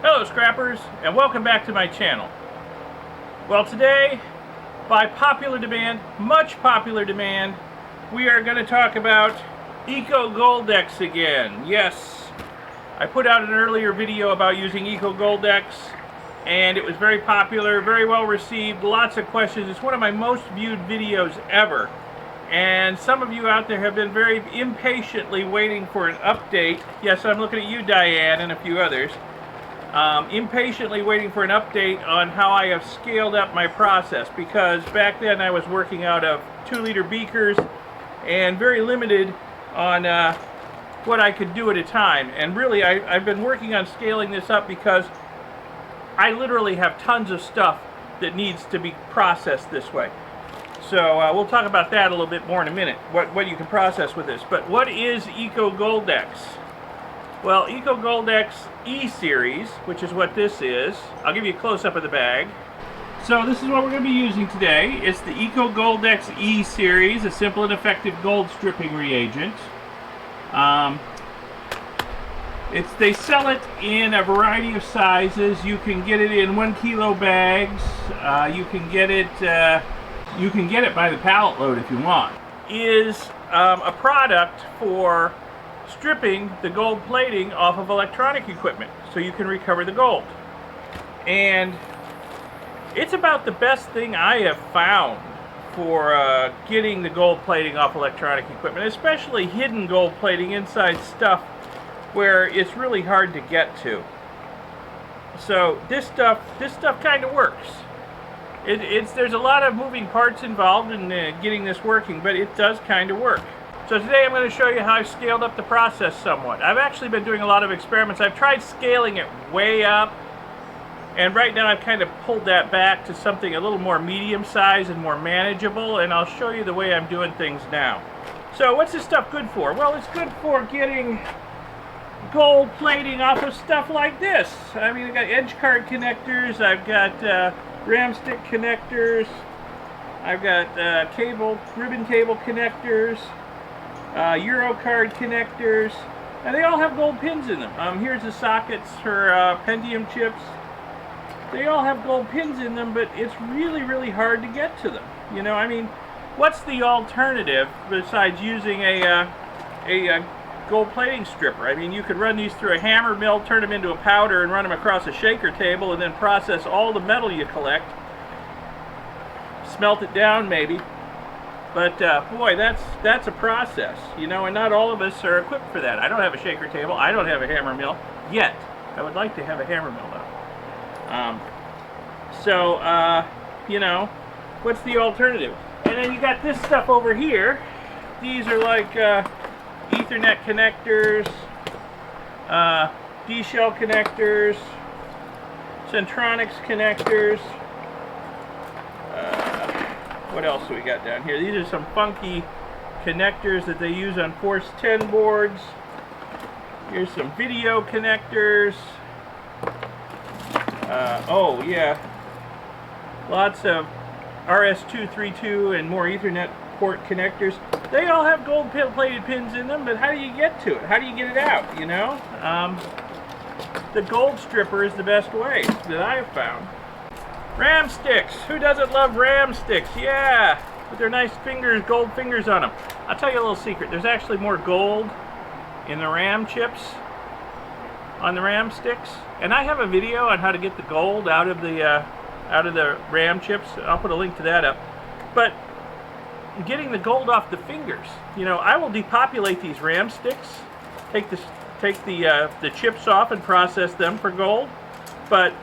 Hello scrappers, and welcome back to my channel. Well, today, by popular demand, much popular demand, we are going to talk about Eco Goldex again. Yes, I put out an earlier video about using Eco Goldex, and it was very popular, very well received, lots of questions. It's one of my most viewed videos ever. And some of you out there have been very impatiently waiting for an update. Yes, I'm looking at you, Diane, and a few others. Impatiently waiting for an update on how I have scaled up my process, because back then I was working out of 2-liter beakers and very limited on what I could do at a time. And really I've been working on scaling this up because I literally have tons of stuff that needs to be processed this way. So we'll talk about that a little bit more in a minute, what you can process with this. But what is Eco Goldex? Well, Eco Goldex E-Series, which is what this is. I'll give you a close-up of the bag. So this is what we're going to be using today. It's the Eco Goldex E-Series, a simple and effective gold stripping reagent. They sell it in a variety of sizes. You can get it in 1 kilo bags. You can get it by the pallet load if you want. Is a product for stripping the gold plating off of electronic equipment so you can recover the gold. And it's about the best thing I have found for getting the gold plating off electronic equipment, especially hidden gold plating inside stuff where it's really hard to get to. So this stuff kind of works. There's a lot of moving parts involved in getting this working, but it does kind of work. So today I'm going to show you how I've scaled up the process somewhat. I've actually been doing a lot of experiments. I've tried scaling it way up, and right now I've kind of pulled that back to something a little more medium size and more manageable, and I'll show you the way I'm doing things now. So what's this stuff good for? Well, it's good for getting gold plating off of stuff like this. I mean, I've got edge card connectors, I've got ram stick connectors, I've got ribbon cable connectors, Euro card connectors, and they all have gold pins in them. Here's the sockets for Pentium chips. They all have gold pins in them, but it's really hard to get to them. You know, I mean, what's the alternative besides using a gold plating stripper? I mean, you could run these through a hammer mill, turn them into a powder, and run them across a shaker table, and then process all the metal you collect. Smelt it down, maybe. But boy, that's a process, you know, and not all of us are equipped for that. I don't have a shaker table. I don't have a hammer mill yet. I would like to have a hammer mill though. You know, what's the alternative? And then you got this stuff over here. These are like Ethernet connectors, D-shell connectors, Centronics connectors. What else do we got down here? These are some funky connectors that they use on Force 10 boards. Here's some video connectors. Oh yeah, lots of RS-232 and more Ethernet port connectors. They all have gold plated pins in them, but how do you get to it? How do you get it out, you know? The gold stripper is the best way that I have found. Ram sticks. Who doesn't love ram sticks? Yeah, with their nice fingers, gold fingers on them. I'll tell you a little secret. There's actually more gold in the ram chips on the ram sticks, and I have a video on how to get the gold out of the ram chips. I'll put a link to that up. But getting the gold off the fingers, you know, I will depopulate these ram sticks, take the chips off and process them for gold, but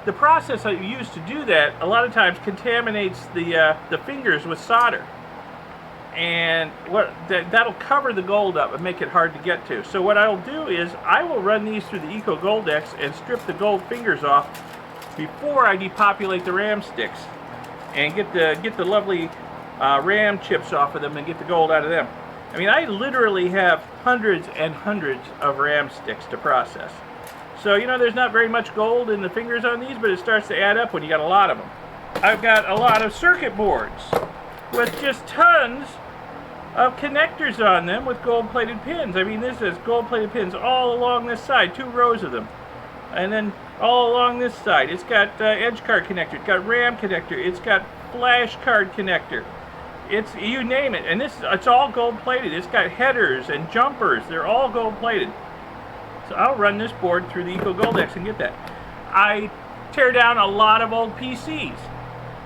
the process I use to do that a lot of times contaminates the fingers with solder, and that'll cover the gold up and make it hard to get to. So what I'll do is I will run these through the Eco Goldex and strip the gold fingers off before I depopulate the ram sticks, and get the lovely ram chips off of them and get the gold out of them. I mean, I literally have hundreds and hundreds of ram sticks to process. So, you know, there's not very much gold in the fingers on these, but it starts to add up when you got a lot of them. I've got a lot of circuit boards with just tons of connectors on them with gold-plated pins. I mean, this is gold-plated pins all along this side, 2 rows of them. And then all along this side, it's got edge card connector, it's got RAM connector, it's got flash card connector. It's, you name it, and it's all gold plated. It's got headers and jumpers. They're all gold plated. So I'll run this board through the Eco Goldex and get that. I tear down a lot of old PCs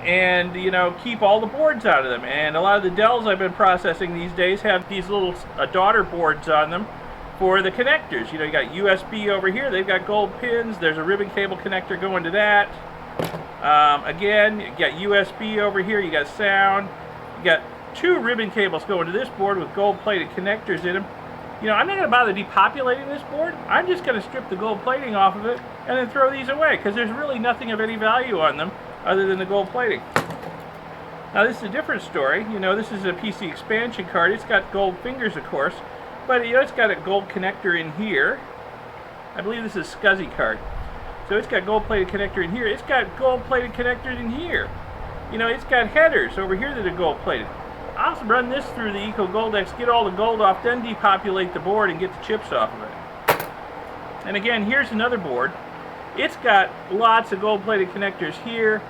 and, you know, keep all the boards out of them. And a lot of the Dells I've been processing these days have these little daughter boards on them for the connectors. You know, you got USB over here. They've got gold pins. There's a ribbon cable connector going to that. Again, you got USB over here. You got sound. You got 2 ribbon cables going to this board with gold plated connectors in them. You know, I'm not going to bother depopulating this board. I'm just going to strip the gold plating off of it and then throw these away, because there's really nothing of any value on them other than the gold plating. Now this is a different story. You know, this is a PC expansion card. It's got gold fingers, of course, but you know, it's got a gold connector in here. I believe this is a SCSI card. So it's got gold plated connector in here. It's got gold plated connectors in here. You know, it's got headers over here that are gold plated. I'll run this through the Eco Goldex, get all the gold off, then depopulate the board and get the chips off of it. And again, here's another board. It's got lots of gold plated connectors here,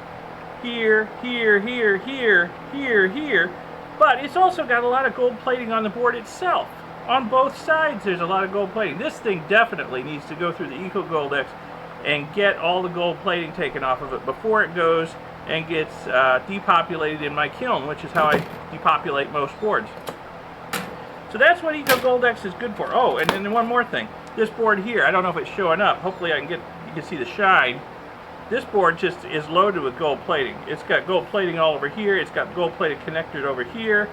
here, here, here, here, here, here, but it's also got a lot of gold plating on the board itself. On both sides there's a lot of gold plating. This thing definitely needs to go through the Eco Goldex and get all the gold plating taken off of it before it goes and gets depopulated in my kiln, which is how I depopulate most boards. So that's what Eco Goldex is good for. Oh, and then one more thing. This board here, I don't know if it's showing up. Hopefully you can see the shine. This board just is loaded with gold plating. It's got gold plating all over here. It's got gold plated connectors over here.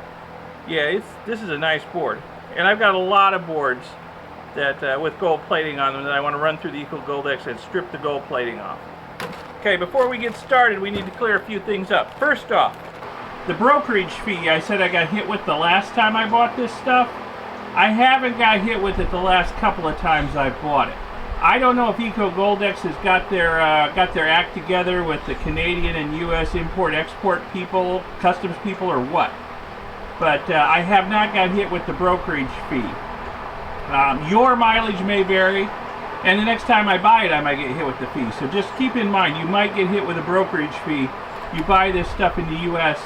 Yeah, this is a nice board. And I've got a lot of boards that with gold plating on them that I want to run through the Eco Goldex and strip the gold plating off. Okay, before we get started, we need to clear a few things up. First off, the brokerage fee I said I got hit with the last time I bought this stuff, I haven't got hit with it the last couple of times I've bought it. I don't know if Eco Goldex has got their act together with the Canadian and U.S. import-export people, customs people, or what. But I have not got hit with the brokerage fee. Your mileage may vary, and the next time I buy it, I might get hit with the fee. So just keep in mind, you might get hit with a brokerage fee. You buy this stuff in the U.S.,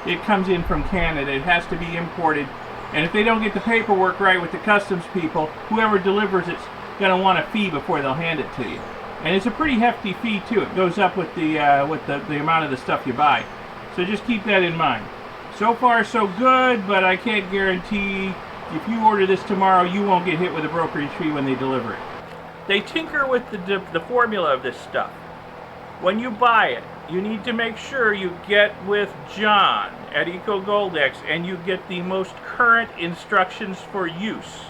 it comes in from Canada, it has to be imported. And if they don't get the paperwork right with the customs people, whoever delivers it's going to want a fee before they'll hand it to you. And it's a pretty hefty fee too. It goes up with the amount of the stuff you buy. So just keep that in mind. So far so good, but I can't guarantee if you order this tomorrow, you won't get hit with a brokerage fee when they deliver it. They tinker with the formula of this stuff. When you buy it, you need to make sure you get with John at Eco Goldex and you get the most current instructions for use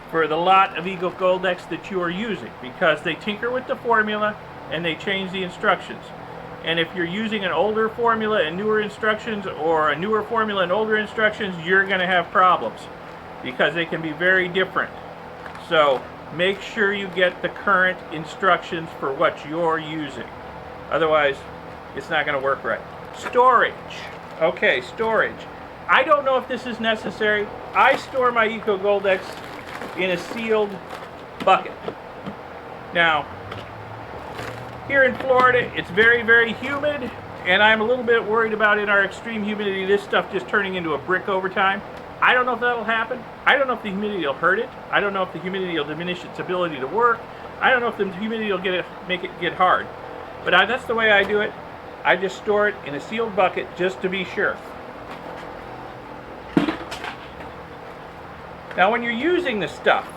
for the lot of Eco Goldex that you are using, because they tinker with the formula and they change the instructions. And if you're using an older formula and newer instructions, or a newer formula and older instructions, you're going to have problems because they can be very different. So make sure you get the current instructions for what you're using. Otherwise, it's not going to work right. Storage. Okay, storage. I don't know if this is necessary. I store my Eco Goldex in a sealed bucket. Now, here in Florida, it's very, very humid, and I'm a little bit worried about, in our extreme humidity, this stuff just turning into a brick over time. I don't know if that'll happen. I don't know if the humidity will hurt it. I don't know if the humidity will diminish its ability to work. I don't know if the humidity will make it get hard. But that's the way I do it. I just store it in a sealed bucket just to be sure. Now when you're using this stuff,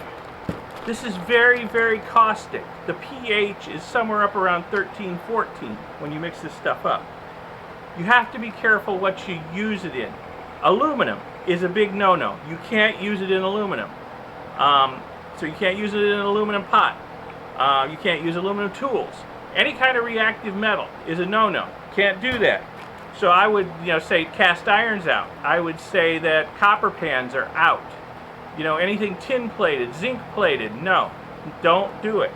this is very, very caustic. The pH is somewhere up around 13, 14 when you mix this stuff up. You have to be careful what you use it in. Aluminum is a big no-no. You can't use it in aluminum. So you can't use it in an aluminum pot. You can't use aluminum tools. Any kind of reactive metal is a no-no. Can't do that. So I would, say cast iron's out. I would say that copper pans are out. Anything tin plated, zinc plated, no, don't do it.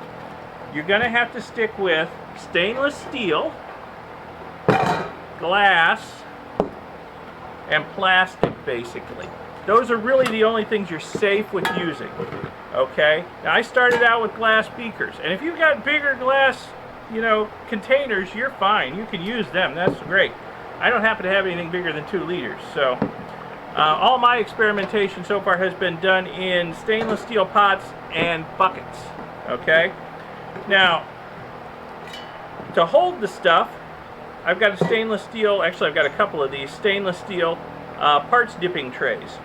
You're going to have to stick with stainless steel, glass, and plastic, basically. Those are really the only things you're safe with using. Okay? Now, I started out with glass beakers, and if you've got bigger glass, you know, containers, you're fine. You can use them. That's great. I don't happen to have anything bigger than 2 liters, so all my experimentation so far has been done in stainless steel pots and buckets. Okay? Now, to hold the stuff, I've got a stainless steel, actually I've got a couple of these stainless steel parts dipping trays.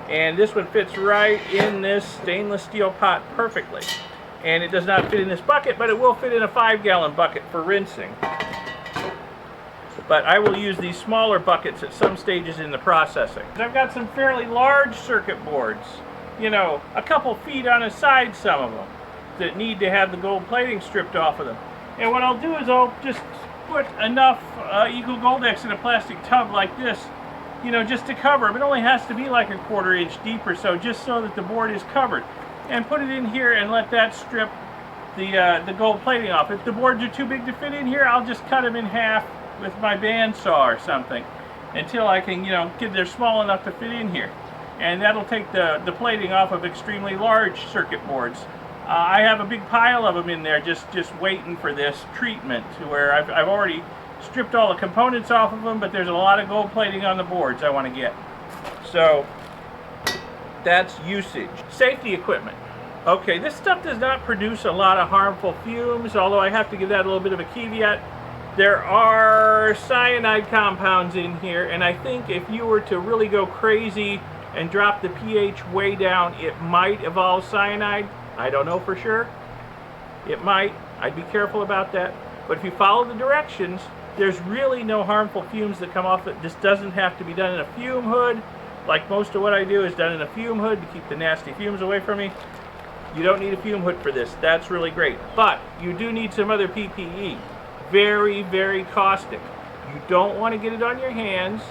And this one fits right in this stainless steel pot perfectly. And it does not fit in this bucket, but it will fit in a 5-gallon bucket for rinsing. But I will use these smaller buckets at some stages in the processing. I've got some fairly large circuit boards, you know, a couple feet on a side, some of them, that need to have the gold plating stripped off of them. And what I'll do is I'll just put enough Eco Goldex in a plastic tub like this, you know, just to cover them. It only has to be like a 1/4 inch deep or so, just so that the board is covered. And put it in here and let that strip the gold plating off. If the boards are too big to fit in here, I'll just cut them in half with my bandsaw or something until I can, you know, they're small enough to fit in here. And that'll take the plating off of extremely large circuit boards. I have a big pile of them in there just waiting for this treatment, to where I've already stripped all the components off of them, but there's a lot of gold plating on the boards I want to get. So that's usage. Safety equipment. Okay, this stuff does not produce a lot of harmful fumes, although I have to give that a little bit of a caveat. There are cyanide compounds in here, and I think if you were to really go crazy and drop the pH way down, it might evolve cyanide. I don't know for sure. It might. I'd be careful about that. But if you follow the directions, there's really no harmful fumes that come off it. This doesn't have to be done in a fume hood. Like most of what I do is done in a fume hood to keep the nasty fumes away from me. You don't need a fume hood for this. That's really great. But you do need some other PPE. Very, very caustic. You don't want to get it on your hands.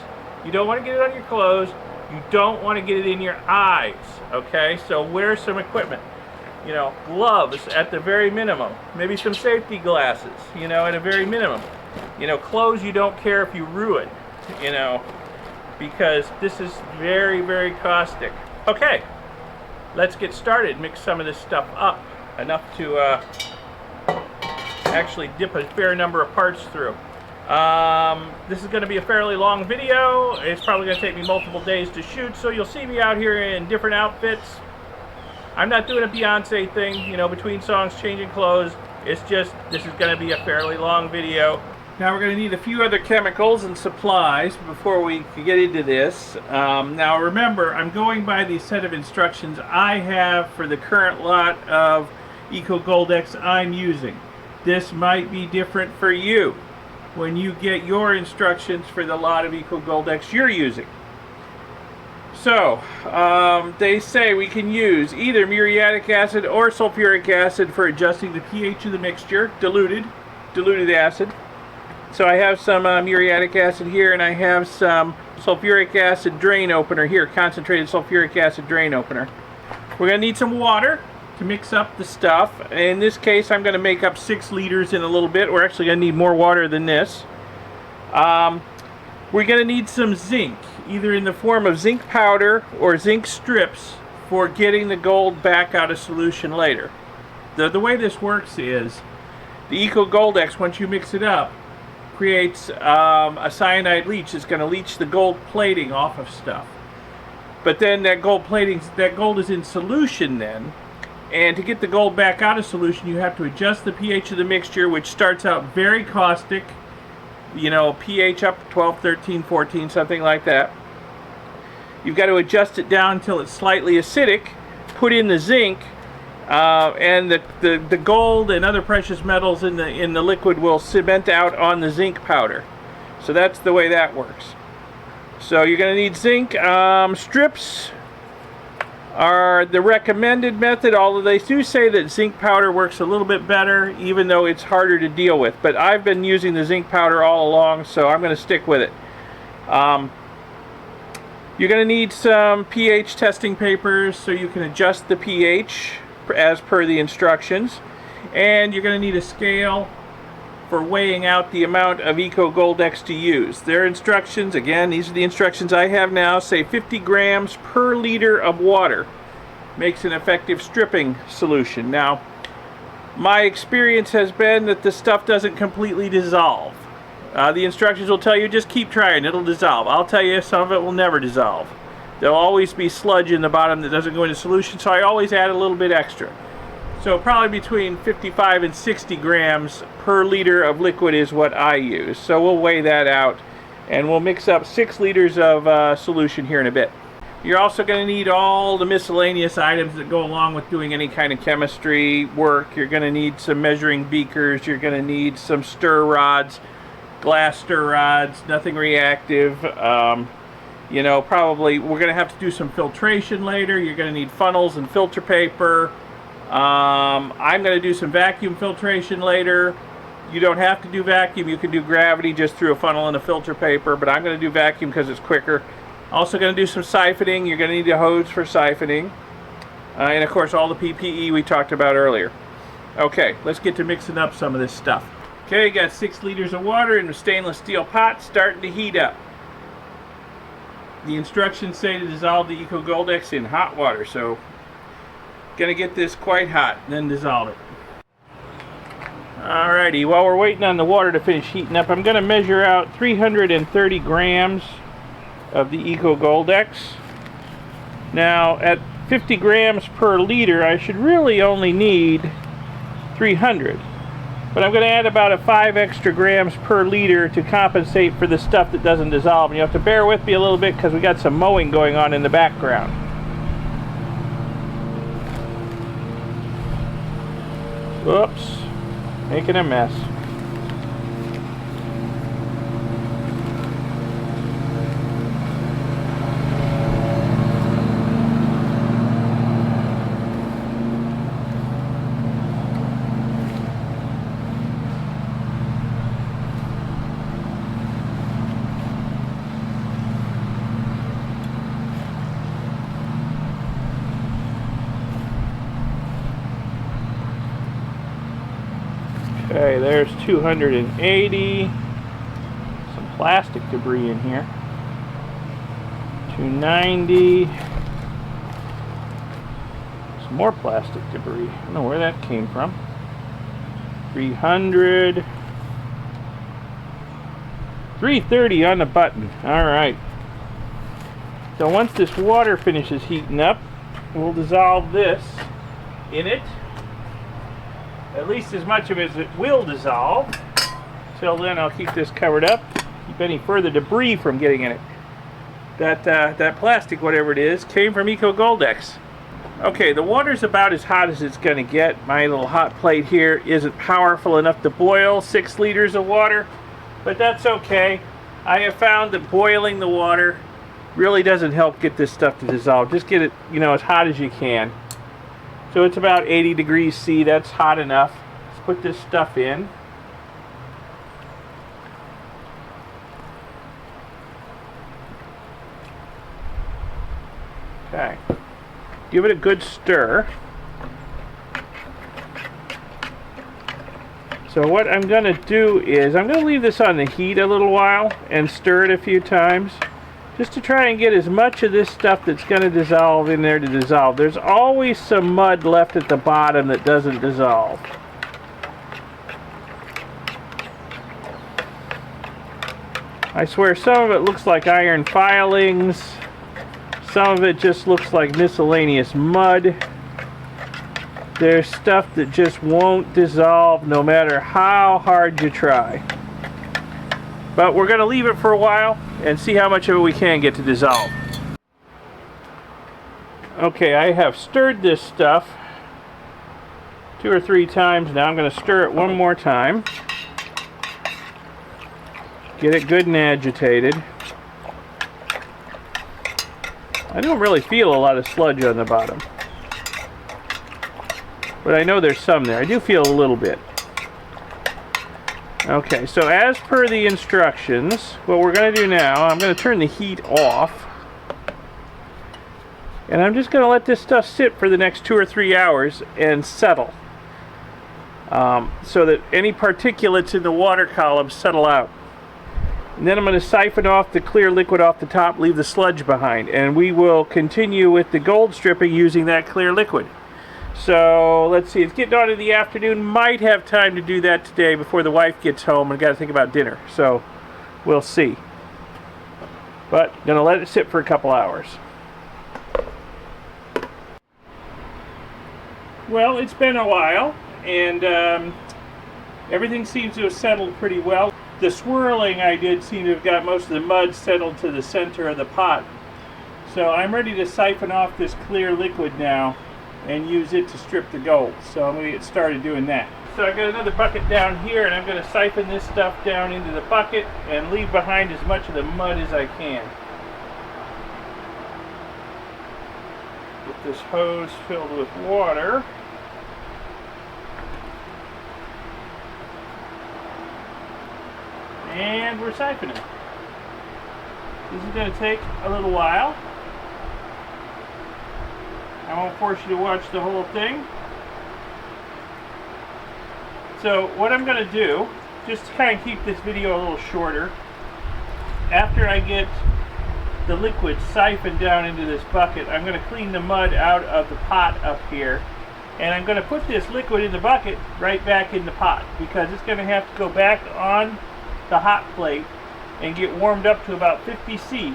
You don't want to get it on your clothes. You don't want to get it in your eyes. Okay? So wear some equipment. You know, gloves at the very minimum. Maybe some safety glasses, you know, at a very minimum. You know, clothes you don't care if you ruin, you know, because this is very, very caustic. Okay, let's get started. Mix some of this stuff up enough to actually dip a fair number of parts through. This is going to be a fairly long video. It's probably going to take me multiple days to shoot, so you'll see me out here in different outfits. I'm not doing a Beyonce thing, you know, between songs, changing clothes. It's just, this is going to be a fairly long video. Now we're going to need a few other chemicals and supplies before we can get into this. Now remember, I'm going by the set of instructions I have for the current lot of Eco Goldex I'm using. This might be different for you when you get your instructions for the lot of Eco Goldex you're using. So, they say we can use either muriatic acid or sulfuric acid for adjusting the pH of the mixture, diluted acid. So I have some muriatic acid here, and I have some sulfuric acid drain opener here, concentrated sulfuric acid drain opener. We're going to need some water to mix up the stuff. In this case, I'm going to make up 6 liters in a little bit. We're actually going to need more water than this. We're going to need some zinc, either in the form of zinc powder or zinc strips for getting the gold back out of solution later. The way this works is the Eco Goldex, once you mix it up, creates a cyanide leach. It's going to leach the gold plating off of stuff. But then that gold is in solution then, and to get the gold back out of solution, you have to adjust the pH of the mixture, which starts out very caustic, you know, pH up to 12, 13, 14, something like that. You've got to adjust it down until it's slightly acidic, put in the zinc, and the gold and other precious metals in the liquid will cement out on the zinc powder. So that's the way that works. So you're going to need zinc. Strips are the recommended method, although they do say that zinc powder works a little bit better, even though it's harder to deal with. But I've been using the zinc powder all along, so I'm going to stick with it. You're going to need some pH testing papers so you can adjust the pH as per the instructions. And you're going to need a scale for weighing out the amount of Eco Goldex to use. Their instructions, again, these are the instructions I have now, say 50 grams per liter of water makes an effective stripping solution. Now, my experience has been that the stuff doesn't completely dissolve. The instructions will tell you just keep trying, it'll dissolve. I'll tell you some of it will never dissolve. There'll always be sludge in the bottom that doesn't go into solution, so I always add a little bit extra. So probably between 55 and 60 grams per liter of liquid is what I use. So we'll weigh that out and we'll mix up 6 liters of solution here in a bit. You're also going to need all the miscellaneous items that go along with doing any kind of chemistry work. You're going to need some measuring beakers, you're going to need some stir rods, glass stir rods, nothing reactive. You know, probably we're going to have to do some filtration later. You're going to need funnels and filter paper. I'm going to do some vacuum filtration later. You don't have to do vacuum. You can do gravity just through a funnel and a filter paper, but I'm going to do vacuum because it's quicker. Also going to do some siphoning. You're going to need a hose for siphoning. And of course all the PPE we talked about earlier. Okay, let's get to mixing up some of this stuff. Okay, got 6 liters of water in a stainless steel pot starting to heat up. The instructions say to dissolve the Eco Goldex in hot water, so gonna get this quite hot, then dissolve it. Alrighty, while we're waiting on the water to finish heating up, I'm gonna measure out 330 grams of the Eco Goldex. Now, at 50 grams per liter, I should really only need 300. But I'm going to add about 5 extra grams per liter to compensate for the stuff that doesn't dissolve. And you have to bear with me a little bit because we got some mowing going on in the background. Oops, making a mess. Okay, there's 280. Some plastic debris in here. 290. Some more plastic debris. I don't know where that came from. 300. 330 on the button. Alright. So once this water finishes heating up, we'll dissolve this in it. At least as much of it as it will dissolve. Till then I'll keep this covered up. Keep any further debris from getting in it. That plastic, whatever it is, came from Eco Goldex. Okay, the water's about as hot as it's going to get. My little hot plate here isn't powerful enough to boil 6 liters of water, but that's okay. I have found that boiling the water really doesn't help get this stuff to dissolve. Just get it, you know, as hot as you can. So it's about 80 degrees C, that's hot enough. Let's put this stuff in. Okay. Give it a good stir. So what I'm going to do is, I'm going to leave this on the heat a little while and stir it a few times. Just to try and get as much of this stuff that's going to dissolve in there to dissolve. There's always some mud left at the bottom that doesn't dissolve. I swear some of it looks like iron filings. Some of it just looks like miscellaneous mud. There's stuff that just won't dissolve no matter how hard you try. But we're going to leave it for a while and see how much of it we can get to dissolve. Okay, I have stirred this stuff 2 or 3 times now. I'm going to stir it one more time. Get it good and agitated. I don't really feel a lot of sludge on the bottom, but I know there's some there. I do feel a little bit. Okay, so as per the instructions, what we're going to do now, I'm going to turn the heat off. And I'm just going to let this stuff sit for the next 2 or 3 hours and settle. so that any particulates in the water column settle out. And then I'm going to siphon off the clear liquid off the top, leave the sludge behind, and we will continue with the gold stripping using that clear liquid. So let's see, it's getting on in the afternoon. Might have time to do that today before the wife gets home. I've got to think about dinner, so we'll see. But gonna let it sit for a couple hours. Well, it's been a while, and everything seems to have settled pretty well. The swirling I did seem to have got most of the mud settled to the center of the pot. So I'm ready to siphon off this clear liquid now and use it to strip the gold. So I'm going to get started doing that. So I've got another bucket down here, and I'm going to siphon this stuff down into the bucket and leave behind as much of the mud as I can. Get this hose filled with water. And we're siphoning. This is going to take a little while. I won't force you to watch the whole thing. So what I'm going to do, just to kind of keep this video a little shorter, after I get the liquid siphoned down into this bucket, I'm going to clean the mud out of the pot up here, and I'm going to put this liquid in the bucket right back in the pot, because it's going to have to go back on the hot plate and get warmed up to about 50 C,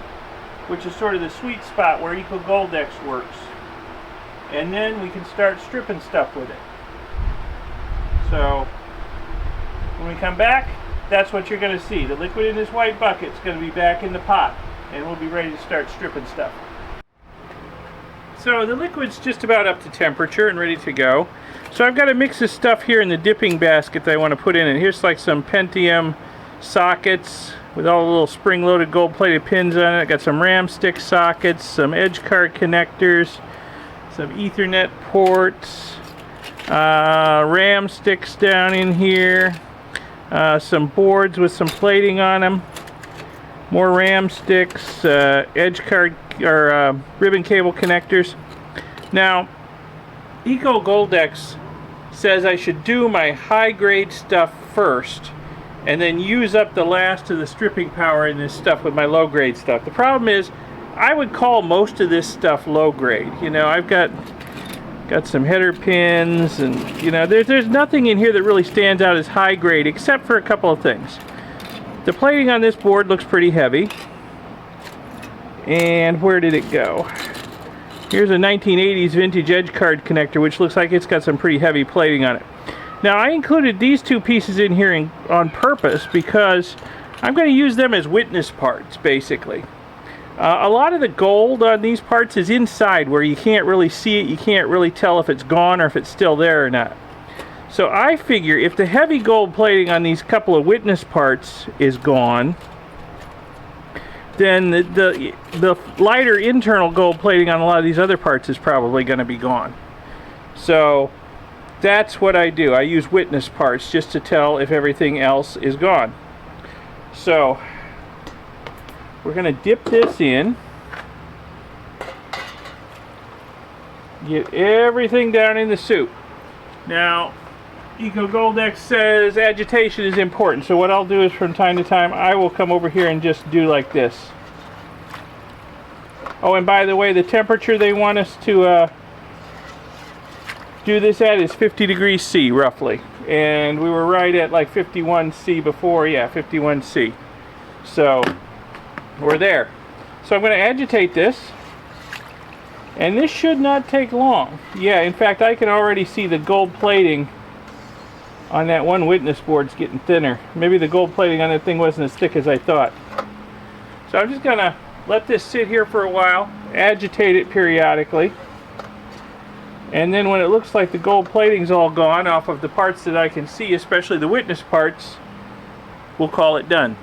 which is sort of the sweet spot where Eco Goldex works. And then we can start stripping stuff with it. So when we come back, that's what you're going to see. The liquid in this white bucket is going to be back in the pot, and we'll be ready to start stripping stuff. So the liquid's just about up to temperature and ready to go. So I've got to mix this stuff here in the dipping basket that I want to put in it. Here's like some Pentium sockets with all the little spring-loaded gold-plated pins on it. I got some ram stick sockets, some edge card connectors, some Ethernet ports, ram sticks down in here, some boards with some plating on them, more ram sticks, edge card or ribbon cable connectors. Now, Eco Goldex says I should do my high-grade stuff first and then use up the last of the stripping power in this stuff with my low-grade stuff. The problem is, I would call most of this stuff low-grade. You know, I've got some header pins, and you know, there's nothing in here that really stands out as high-grade except for a couple of things. The plating on this board looks pretty heavy. And where did it go? Here's a 1980s vintage edge card connector, which looks like it's got some pretty heavy plating on it. Now, I included these two pieces in here on purpose because I'm going to use them as witness parts, basically. A lot of the gold on these parts is inside where you can't really see it. You can't really tell if it's gone or if it's still there or not. So I figure if the heavy gold plating on these couple of witness parts is gone, then the lighter internal gold plating on a lot of these other parts is probably going to be gone. So that's what I do. I use witness parts just to tell if everything else is gone. So we're going to dip this in, get everything down in the soup. Now, Eco Goldex says agitation is important, so what I'll do is from time to time I will come over here and just do like this. Oh, and by the way, the temperature they want us to do this at is 50 degrees C roughly, and we were right at like 51 C before. Yeah, 51 C. So we're there. So I'm going to agitate this, and this should not take long. Yeah, in fact, I can already see the gold plating on that one witness board's getting thinner. Maybe the gold plating on that thing wasn't as thick as I thought. So I'm just going to let this sit here for a while, agitate it periodically, and then when it looks like the gold plating's all gone off of the parts that I can see, especially the witness parts, we'll call it done.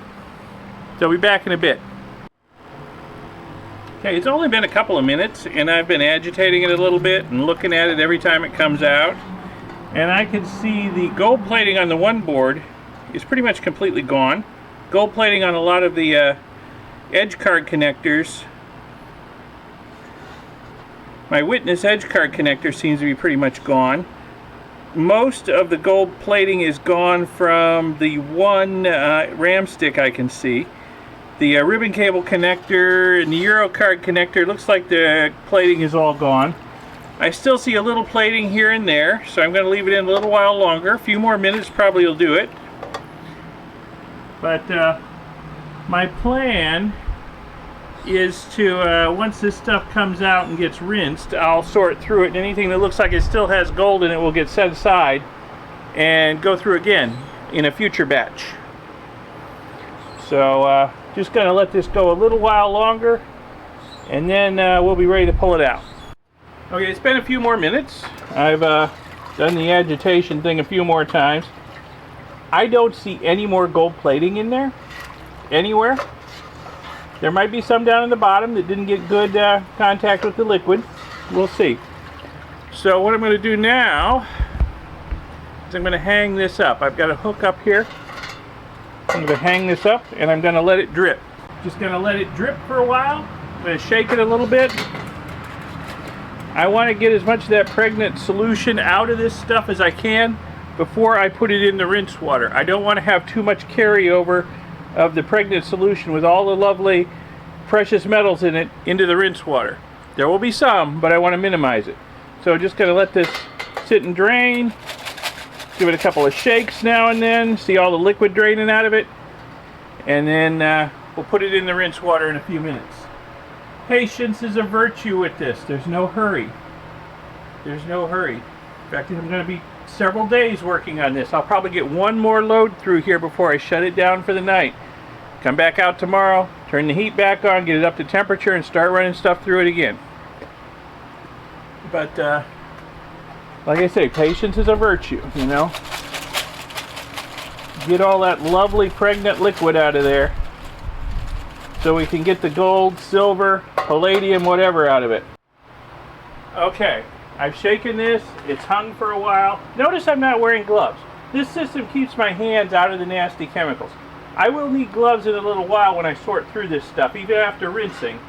So we'll be back in a bit. Okay, it's only been a couple of minutes, and I've been agitating it a little bit and looking at it every time it comes out. And I can see the gold plating on the one board is pretty much completely gone. Gold plating on a lot of the edge card connectors. My witness edge card connector seems to be pretty much gone. most of the gold plating is gone from the one ram stick I can see. The ribbon cable connector and the Euro card connector, looks like the plating is all gone. I still see a little plating here and there, so I'm going to leave it in a little while longer. A few more minutes probably will do it. But my plan is to, once this stuff comes out and gets rinsed, I'll sort through it, and anything that looks like it still has gold in it will get set aside and go through again in a future batch. So just going to let this go a little while longer, and then we'll be ready to pull it out. Okay, it's been a few more minutes. I've done the agitation thing a few more times. I don't see any more gold plating in there anywhere. There might be some down in the bottom that didn't get good contact with the liquid. We'll see. So what I'm going to do now is I'm going to hang this up. I've got a hook up here. I'm going to hang this up and I'm going to let it drip. Just going to let it drip for a while. I'm going to shake it a little bit. I want to get as much of that pregnant solution out of this stuff as I can before I put it in the rinse water. I don't want to have too much carryover of the pregnant solution with all the lovely precious metals in it into the rinse water. There will be some, but I want to minimize it. So just going to let this sit and drain. Give it a couple of shakes now and then. See all the liquid draining out of it. And then we'll put it in the rinse water in a few minutes. Patience is a virtue with this. There's no hurry. There's no hurry. In fact, I'm going to be several days working on this. I'll probably get one more load through here before I shut it down for the night. Come back out tomorrow, turn the heat back on, get it up to temperature, and start running stuff through it again. But like I say, patience is a virtue, you know. Get all that lovely pregnant liquid out of there so we can get the gold, silver, palladium, whatever out of it. Okay, I've shaken this, it's hung for a while. Notice I'm not wearing gloves. This system keeps my hands out of the nasty chemicals. I will need gloves in a little while when I sort through this stuff. Even after rinsing,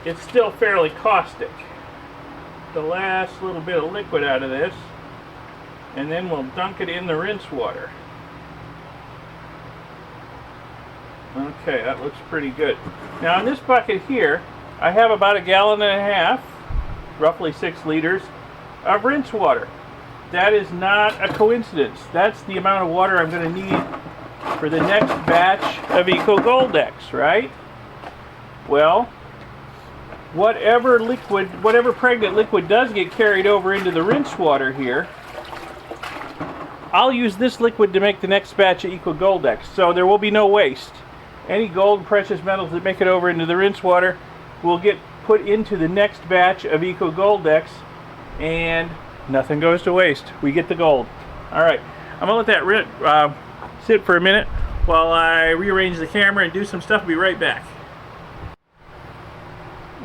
it's still fairly caustic. The last little bit of liquid out of this, and then we'll dunk it in the rinse water. Okay, that looks pretty good. Now in this bucket here, I have about 1.5 gallons, roughly 6 liters, of rinse water. That is not a coincidence. That's the amount of water I'm going to need for the next batch of Eco Goldex, right? Well, whatever pregnant liquid does get carried over into the rinse water here, I'll use this liquid to make the next batch of Eco Goldex, so there will be no waste. Any gold, precious metals that make it over into the rinse water will get put into the next batch of Eco Goldex, and nothing goes to waste. We get the gold. All right, I'm gonna let that sit for a minute while I rearrange the camera and do some stuff. I'll be right back.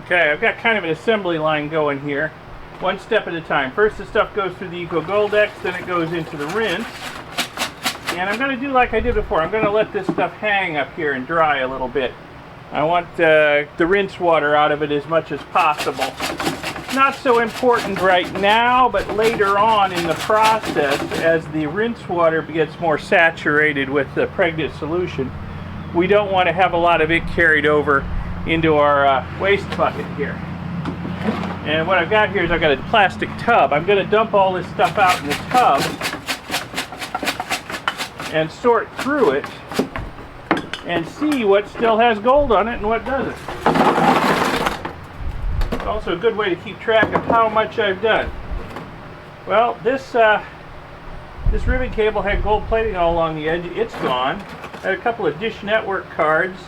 Okay, I've got kind of an assembly line going here, one step at a time. First the stuff goes through the Eco Goldex, then it goes into the rinse. And I'm going to do like I did before. I'm going to let this stuff hang up here and dry a little bit. I want the rinse water out of it as much as possible. Not so important right now, but later on in the process, as the rinse water gets more saturated with the pregnant solution, we don't want to have a lot of it carried over into our waste bucket here. And what I've got here is I've got a plastic tub. I'm going to dump all this stuff out in the tub and sort through it and see what still has gold on it and what doesn't. It's also a good way to keep track of how much I've done. Well, this ribbon cable had gold plating all along the edge. It's gone. I had a couple of Dish Network cards.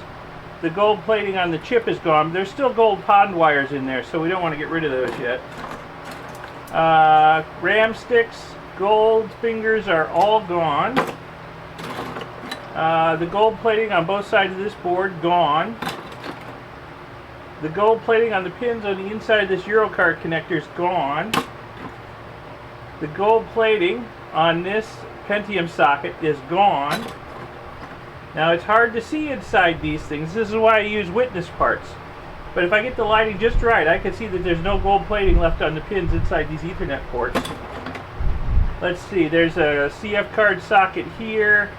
The gold plating on the chip is gone. There's still gold pond wires in there, so we don't want to get rid of those yet. Ram sticks, gold fingers are all gone. The gold plating on both sides of this board, gone. The gold plating on the pins on the inside of this Eurocard connector is gone. The gold plating on this Pentium socket is gone. Now it's hard to see inside these things. This is why I use witness parts. But if I get the lighting just right, I can see that there's no gold plating left on the pins inside these Ethernet ports. Let's see, there's a CF card socket here,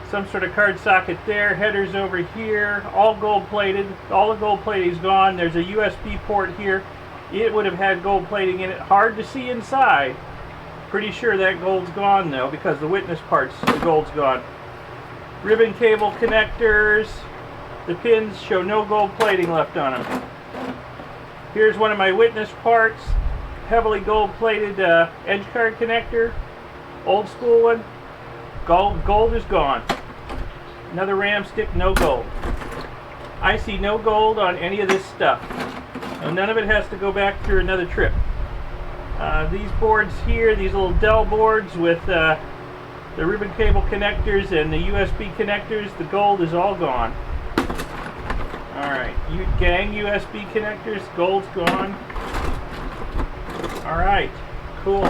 some sort of card socket there, headers over here, all gold plated. All the gold plating is gone. There's a USB port here. It would have had gold plating in it. Hard to see inside. Pretty sure that gold's gone though, because the witness parts, the gold's gone. Ribbon cable connectors. The pins show no gold plating left on them. Here's one of my witness parts. Heavily gold plated edge card connector. Old school one. Gold is gone. Another ram stick, no gold. I see no gold on any of this stuff. And none of it has to go back through another trip. These boards here, these little Dell boards with the ribbon cable connectors and the USB connectors, the gold is all gone. Alright, gang USB connectors, gold's gone. Alright, cool.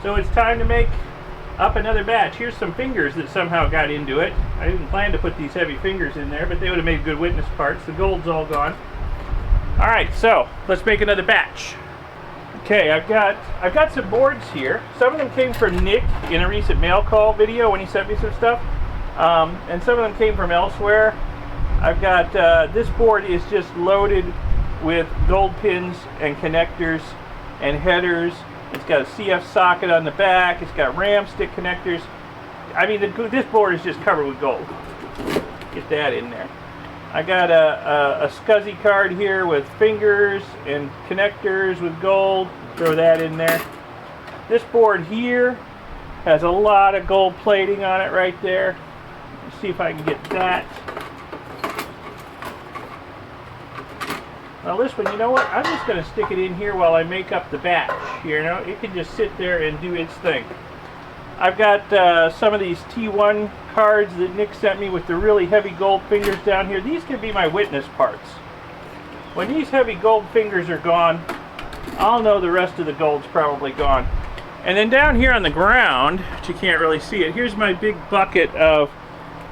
So it's time to make up another batch. Here's some fingers that somehow got into it. I didn't plan to put these heavy fingers in there, but they would have made good witness parts. The gold's all gone. Alright, so let's make another batch. Okay, I've got some boards here. Some of them came from Nick in a recent mail call video when he sent me some stuff. And some of them came from elsewhere. I've got, this board is just loaded with gold pins and connectors and headers. It's got a CF socket on the back. It's got RAM stick connectors. I mean, this board is just covered with gold. Get that in there. I got a SCSI card here with fingers and connectors with gold. Throw that in there. This board here has a lot of gold plating on it right there. Let's see if I can get that. Now this one, you know what? I'm just going to stick it in here while I make up the batch. Here, you know, it can just sit there and do its thing. I've got some of these T1 cards that Nick sent me with the really heavy gold fingers down here. These can be my witness parts. When these heavy gold fingers are gone, I'll know the rest of the gold's probably gone. And then down here on the ground, but you can't really see it, here's my big bucket of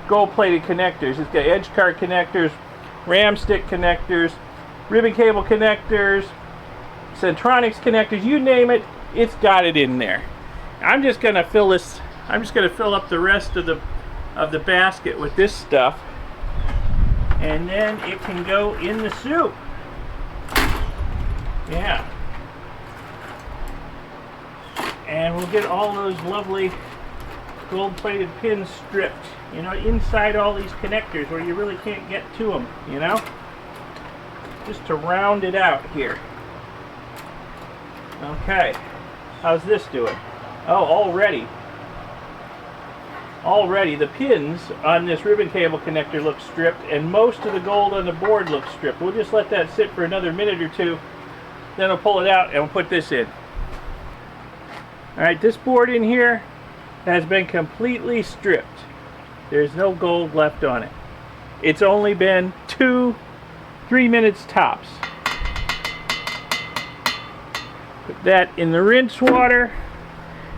gold-plated connectors. It's got edge card connectors, RAM stick connectors, ribbon cable connectors, Centronics connectors, you name it, it's got it in there. I'm just going to fill this. I'm just going to fill up the rest of the basket with this stuff, and then it can go in the soup. Yeah. And we'll get all those lovely gold-plated pins stripped, you know, inside all these connectors where you really can't get to them, you know, just to round it out here. Okay, how's this doing? Oh, already the pins on this ribbon cable connector look stripped, and most of the gold on the board looks stripped. We'll just let that sit for another minute or two, then we'll pull it out and we'll put this in. Alright, this board in here has been completely stripped. There's no gold left on it. It's only been 2-3 minutes tops. Put that in the rinse water,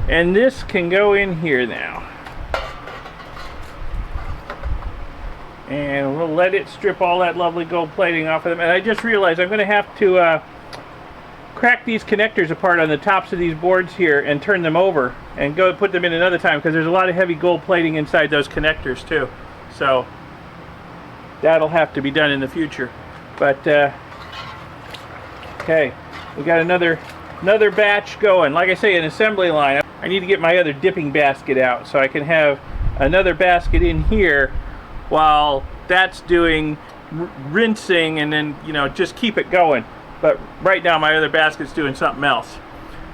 and this can go in here now. And we'll let it strip all that lovely gold plating off of them. And I just realized I'm going to have to crack these connectors apart on the tops of these boards here and turn them over and go put them in another time, because there's a lot of heavy gold plating inside those connectors too. So that'll have to be done in the future. But okay, we got another batch going. Like I say, an assembly line. I need to get my other dipping basket out so I can have another basket in here while that's doing rinsing, and then, you know, just keep it going. But right now my other basket's doing something else.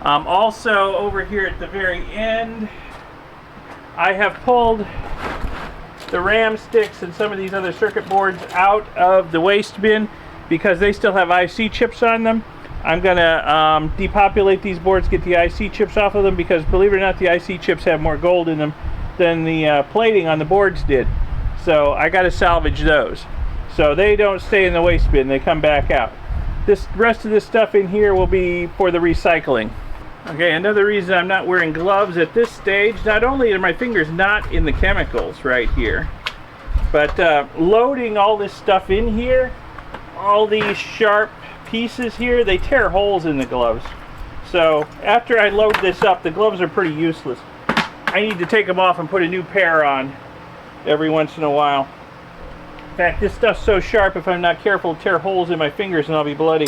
Also over here at the very end, I have pulled the RAM sticks and some of these other circuit boards out of the waste bin because they still have IC chips on them. I'm gonna depopulate these boards, get the IC chips off of them, because believe it or not, the IC chips have more gold in them than the plating on the boards did. So I gotta salvage those. So they don't stay in the waste bin, they come back out. This rest of this stuff in here will be for the recycling. Okay, another reason I'm not wearing gloves at this stage, not only are my fingers not in the chemicals right here, but loading all this stuff in here, all these sharp pieces here, they tear holes in the gloves. So after I load this up, the gloves are pretty useless. I need to take them off and put a new pair on every once in a while. In fact, this stuff's so sharp, if I'm not careful, it'll tear holes in my fingers and I'll be bloody.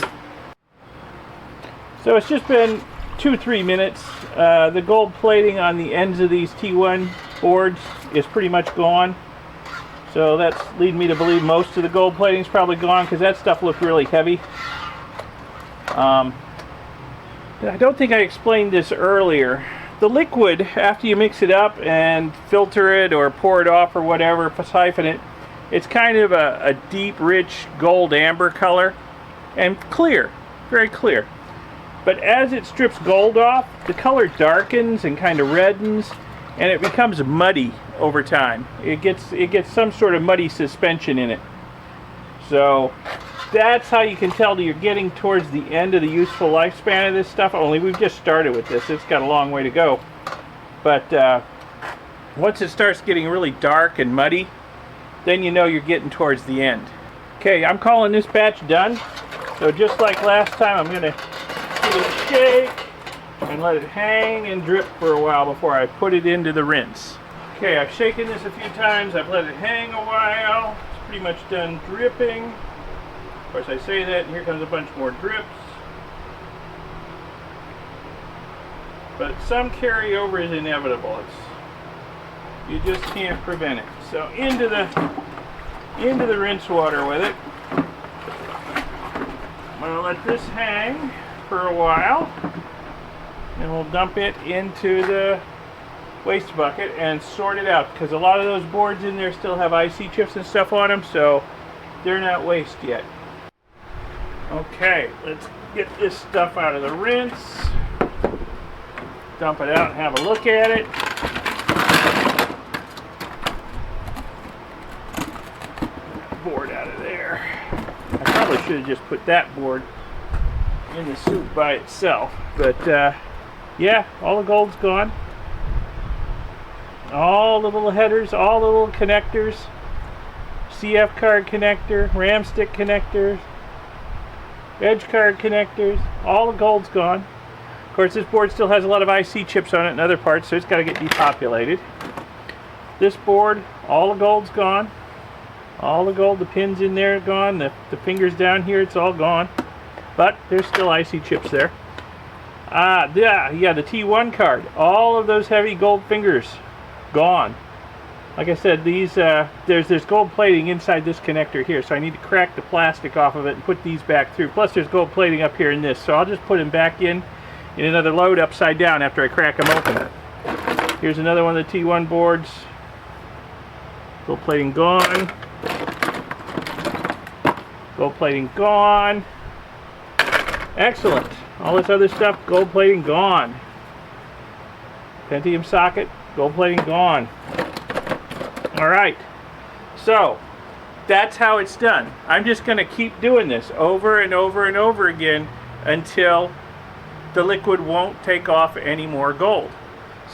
So it's just been 2-3 minutes. The gold plating on the ends of these T1 boards is pretty much gone. So that's leading me to believe most of the gold plating is probably gone, because that stuff looked really heavy. I don't think I explained this earlier. The liquid, after you mix it up and filter it or pour it off or whatever, siphon it, it's kind of a deep, rich gold amber color and clear, very clear. But as it strips gold off, the color darkens and kind of reddens, and it becomes muddy over time. It gets some sort of muddy suspension in it. So that's how you can tell that you're getting towards the end of the useful lifespan of this stuff. Only we've just started with this. It's got a long way to go. But once it starts getting really dark and muddy, then you know you're getting towards the end. Okay, I'm calling this batch done. So just like last time, I'm going to give it a shake and let it hang and drip for a while before I put it into the rinse. Okay, I've shaken this a few times. I've let it hang a while. It's pretty much done dripping. Of course, I say that, and here comes a bunch more drips. But some carryover is inevitable. You just can't prevent it. So into the rinse water with it. I'm going to let this hang for a while, and we'll dump it into the waste bucket and sort it out, because a lot of those boards in there still have IC chips and stuff on them, so they're not waste yet. Okay, let's get this stuff out of the rinse, dump it out and have a look at it. Board out of there. I probably should have just put that board in the soup by itself, but yeah, all the gold's gone. All the little headers, all the little connectors, CF card connector, RAM stick connectors, edge card connectors, all the gold's gone. Of course, this board still has a lot of IC chips on it and other parts, so it's got to get depopulated. This board, all the gold's gone. All the gold, the pins in there are gone, the fingers down here, it's all gone. But there's still IC chips there. Yeah, the T1 card. All of those heavy gold fingers gone. Like I said, these there's gold plating inside this connector here, so I need to crack the plastic off of it and put these back through. Plus there's gold plating up here in this, so I'll just put them back in another load upside down after I crack them open. Here's another one of the T1 boards. Gold plating gone. Gold plating gone. Excellent. All this other stuff, gold plating gone. Pentium socket, gold plating gone. Alright, so that's how it's done. I'm just going to keep doing this over and over and over again until the liquid won't take off any more gold.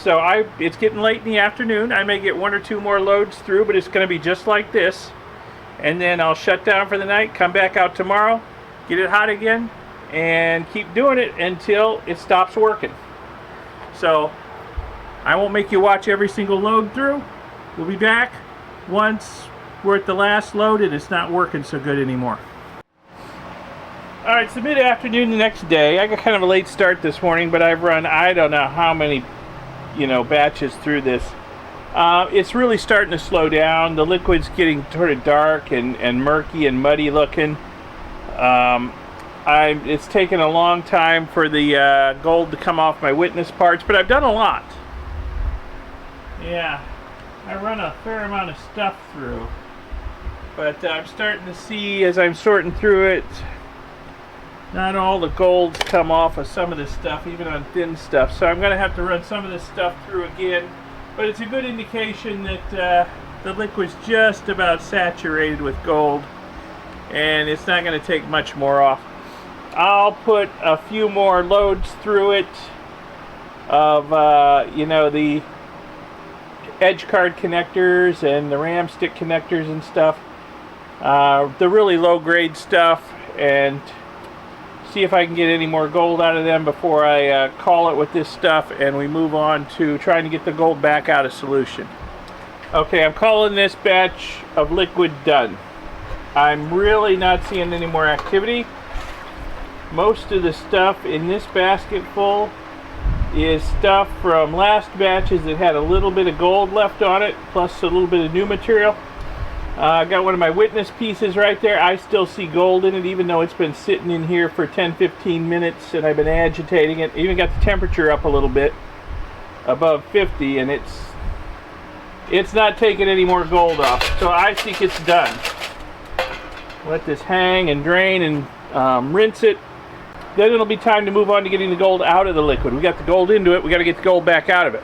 So it's getting late in the afternoon. I may get 1 or 2 more loads through, but it's going to be just like this. And then I'll shut down for the night, come back out tomorrow, get it hot again, and keep doing it until it stops working. So I won't make you watch every single load through. We'll be back once we're at the last load and it's not working so good anymore. Alright, it's the mid-afternoon the next day. I got kind of a late start this morning, but I've run I don't know how many batches through this. It's really starting to slow down. The liquid's getting sort of dark and murky and muddy looking. It's taken a long time for the gold to come off my witness parts, but I've done a lot. Yeah, I run a fair amount of stuff through, but I'm starting to see, as I'm sorting through it, not all the golds come off of some of this stuff, even on thin stuff. So I'm going to have to run some of this stuff through again. But it's a good indication that the liquid's just about saturated with gold, and it's not going to take much more off. I'll put a few more loads through it of the edge card connectors and the RAM stick connectors and stuff, the really low grade stuff, and see if I can get any more gold out of them before I call it with this stuff and we move on to trying to get the gold back out of solution. Okay, I'm calling this batch of liquid done. I'm really not seeing any more activity. Most of the stuff in this basket full is stuff from last batches that had a little bit of gold left on it, plus a little bit of new material. I got one of my witness pieces right there. I still see gold in it, even though it's been sitting in here for 10-15 minutes and I've been agitating it. Even got the temperature up a little bit above 50, and it's not taking any more gold off. So I think it's done. Let this hang and drain and rinse it. Then it'll be time to move on to getting the gold out of the liquid. We got the gold into it, we got to get the gold back out of it.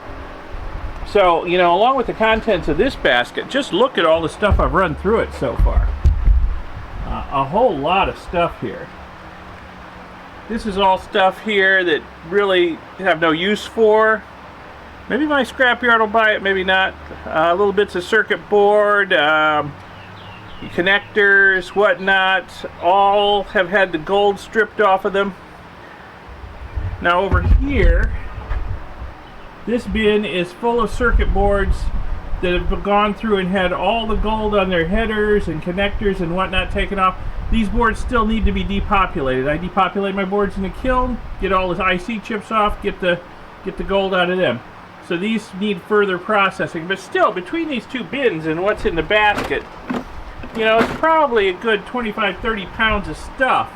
So, you know, along with the contents of this basket, just look at all the stuff I've run through it so far. A whole lot of stuff here. This is all stuff here that really have no use for. Maybe my scrapyard will buy it, maybe not. Little bits of circuit board, connectors, whatnot, all have had the gold stripped off of them. Now over here, this bin is full of circuit boards that have gone through and had all the gold on their headers and connectors and whatnot taken off. These boards still need to be depopulated. I depopulate my boards in the kiln, get all the IC chips off, get the gold out of them. So these need further processing. But still, between these two bins and what's in the basket, you know, it's probably a good 25-30 pounds of stuff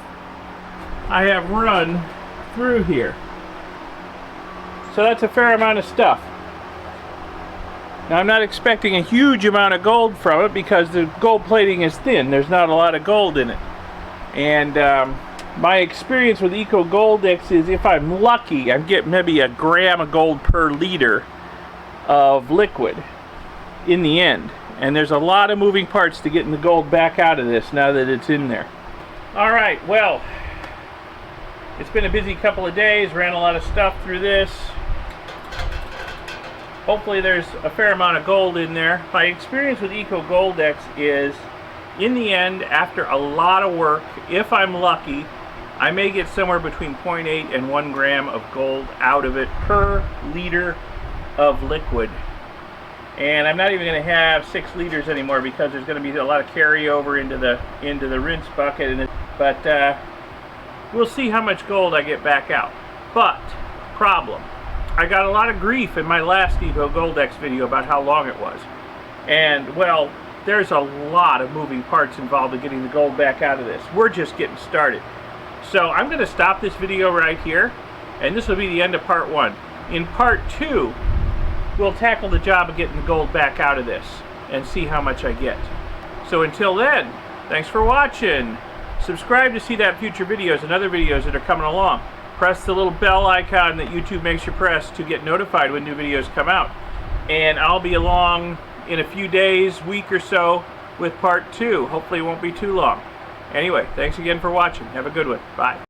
I have run through here. So that's a fair amount of stuff. Now I'm not expecting a huge amount of gold from it because the gold plating is thin. There's not a lot of gold in it. And my experience with Eco Goldex is if I'm lucky, I'm getting maybe a gram of gold per liter of liquid in the end. And there's a lot of moving parts to getting the gold back out of this now that it's in there. Alright, well, it's been a busy couple of days, ran a lot of stuff through this. Hopefully there's a fair amount of gold in there. My experience with Eco Goldex is, in the end, after a lot of work, if I'm lucky, I may get somewhere between 0.8 and 1 gram of gold out of it per liter of liquid. And I'm not even going to have 6 liters anymore because there's going to be a lot of carryover into the rinse bucket. But we'll see how much gold I get back out. But, problem. I got a lot of grief in my last Eco Goldex video about how long it was. And, well, there's a lot of moving parts involved in getting the gold back out of this. We're just getting started. So I'm going to stop this video right here, and this will be the end of part 1. In part 2, we'll tackle the job of getting the gold back out of this and see how much I get. So until then, thanks for watching. Subscribe to see that future videos and other videos that are coming along. Press the little bell icon that YouTube makes you press to get notified when new videos come out. And I'll be along in a few days, week or so, with part 2. Hopefully it won't be too long. Anyway, thanks again for watching. Have a good one. Bye.